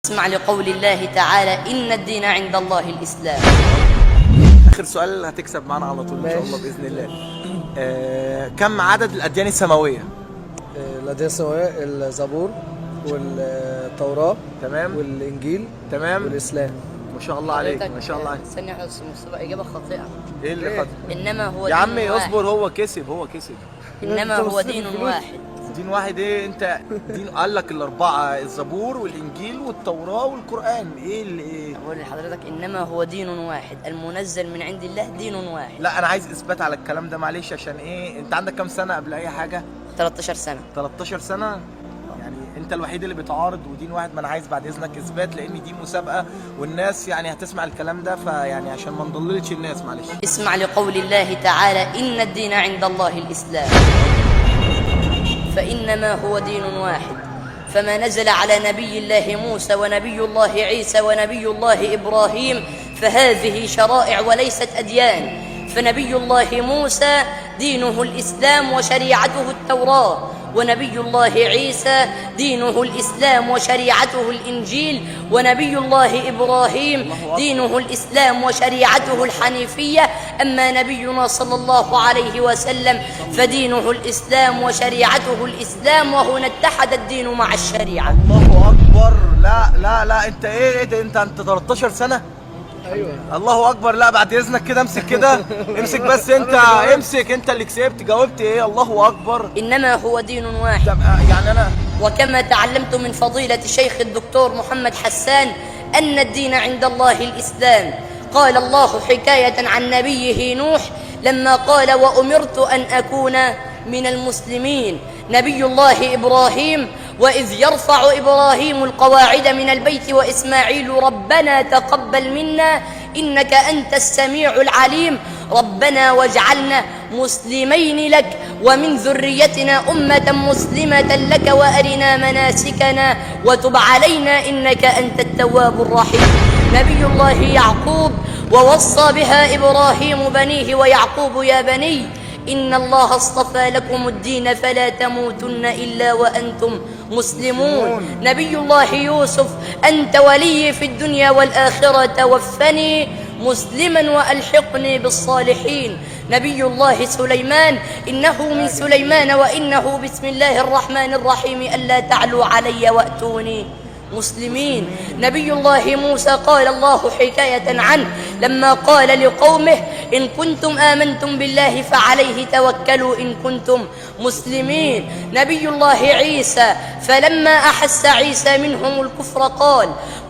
اسمع لقول الله تعالى: إن الدين عند الله الإسلام. آخر سؤال هتكسب معانا على طول إن شاء الله بإذن الله. كم عدد الأديان السماوية؟ الأديان السماوية الزبور والتوراة تمام والإنجيل تمام والإسلام. ما شاء الله عليك ما شاء الله عليك. ثانية يا أستاذ مصطفى، إجابة خاطئة. إيه اللي خاطئ؟ إنما هو يا دين عمي واحد. اصبر، هو كسب إنما هو دين واحد. دين واحد. ايه انت دين قال لك الاربعه: الزبور والانجيل والتوراه والقران. ايه اللي ايه؟ أقول لحضرتك إنما هو دين واحد المنزل من عند الله، دين واحد. لا انا عايز اثبات على الكلام ده معلش. عشان ايه؟ انت عندك كام سنه قبل اي حاجه؟ 13 سنة. 13 سنه. يعني انت الوحيد اللي بيتعارض ودين واحد. ما انا عايز بعد اذنك اثبات، لان دي مسابقه والناس يعني هتسمع الكلام ده، فيعني عشان ما نضللش الناس معلش. اسمع لقول الله تعالى: إن الدين عند الله الإسلام. فإنما هو دين واحد، فما نزل على نبي الله موسى ونبي الله عيسى ونبي الله إبراهيم فهذه شرائع وليست أديان. فنبي الله موسى دينه الإسلام وشريعته التوراة، ونبي الله عيسى دينه الإسلام وشريعته الإنجيل، ونبي الله إبراهيم دينه الإسلام وشريعته الحنيفية. أما نبينا صلى الله عليه وسلم فدينه الإسلام وشريعته الإسلام، وهنا اتحد الدين مع الشريعة. الله اكبر. لا انت ايه ده؟ انت 13 سنه. أيوة. الله اكبر. لا بعد اذنك كده امسك كده. امسك بس انت. امسك انت اللي كسبت. جاوبت ايه؟ الله اكبر. إنما هو دين واحد. طب يعني انا وكما تعلمت من فضيلة الشيخ الدكتور محمد حسان أن الدين عند الله الإسلام. قال الله حكاية عن نبيه نوح لما قال: وأمرت أن أكون من المسلمين. نبي الله إبراهيم: وإذ يرفع إبراهيم القواعد من البيت وإسماعيل ربنا تقبل منا إنك أنت السميع العليم. ربنا واجعلنا مسلمين لك ومن ذريتنا أمة مسلمة لك وأرنا مناسكنا وتب علينا إنك أنت التواب الرحيم. نبي الله يعقوب: ووصى بها إبراهيم بنيه ويعقوب: يا بني إن الله اصطفى لكم الدين فلا تموتن إلا وأنتم مسلمون. نبي الله يوسف: أنت ولي في الدنيا والآخرة توفني مسلما وألحقني بالصالحين. نبي الله سليمان: إنه من سليمان وإنه بسم الله الرحمن الرحيم ألا تعلوا علي وأتوني مسلمين. نبي الله موسى: قال الله حكاية عنه لما قال لقومه: إن كنتم آمنتم بالله فعليه توكلوا إن كنتم مسلمين. نبي الله عيسى: فلما أحس عيسى منهم الكفر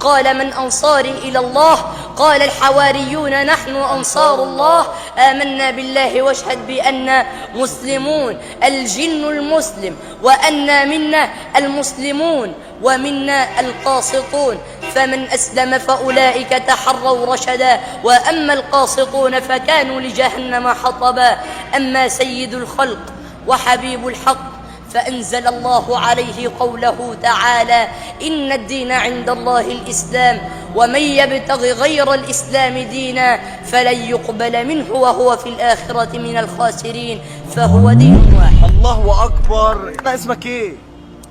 قال من أنصاري إلى الله؟ قال الحواريون: نحن أنصار الله، آمنا بالله واشهد بأننا مسلمون. الجن المسلم، وأنا منا المسلمون ومنا القاسطون، فمن أسلم فأولئك تحروا رشدا، وأما القاسطون فكانوا لجهنم حطبا. أما سيد الخلق وحبيب الحق فأنزل الله عليه قوله تعالى: إن الدين عند الله الإسلام، ومن يبتغ غير الإسلام دينا فلن يقبل منه وهو في الآخرة من الخاسرين. فهو دين واحد. الله اكبر. انا اسمك ايه؟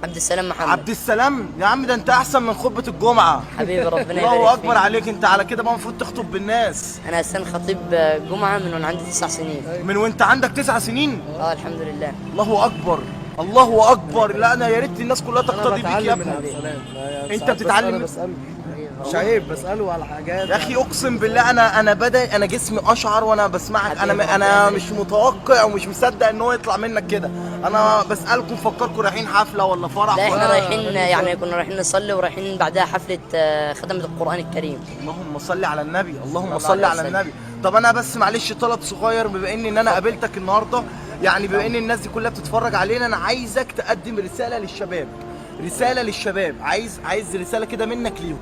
عبد السلام محمد. عبد السلام. يا عم ده انت احسن من خطبه الجمعه. حبيبي ربنا يبارك الله اكبر فيك. عليك. انت على كده بقى المفروض تخطب بالناس. أنا أساسا خطيب جمعة من وأنا عندي 9 سنين. من وانت عندك 9 سنين. الحمد لله. الله اكبر. الله اكبر. لا انا يا ريت الناس كلها تقتدي بيك يا ابني. انت بتتعلم؟ بسأله مش عيب، بسأله على حاجات. يا اخي اقسم بالله انا جسمي اشعر وانا بسمعك. انا مش متوقع ومش مصدق ان هو يطلع منك كده. انا بسالكم فكركم رايحين حفله ولا فرح؟ لا احنا ولا رايحين، يعني كنا رايحين نصلي ورايحين بعدها حفلة ختمة القرآن الكريم. اللهم صل على النبي. اللهم الله صل عليه على وسلم. النبي. طب انا بس معلش طلب صغير، بما ان انا قابلتك النهارده، يعني بما ان الناس دي كلها بتتفرج علينا، انا عايزك تقدم رساله للشباب. رساله للشباب. عايز رساله كده منك ليهم.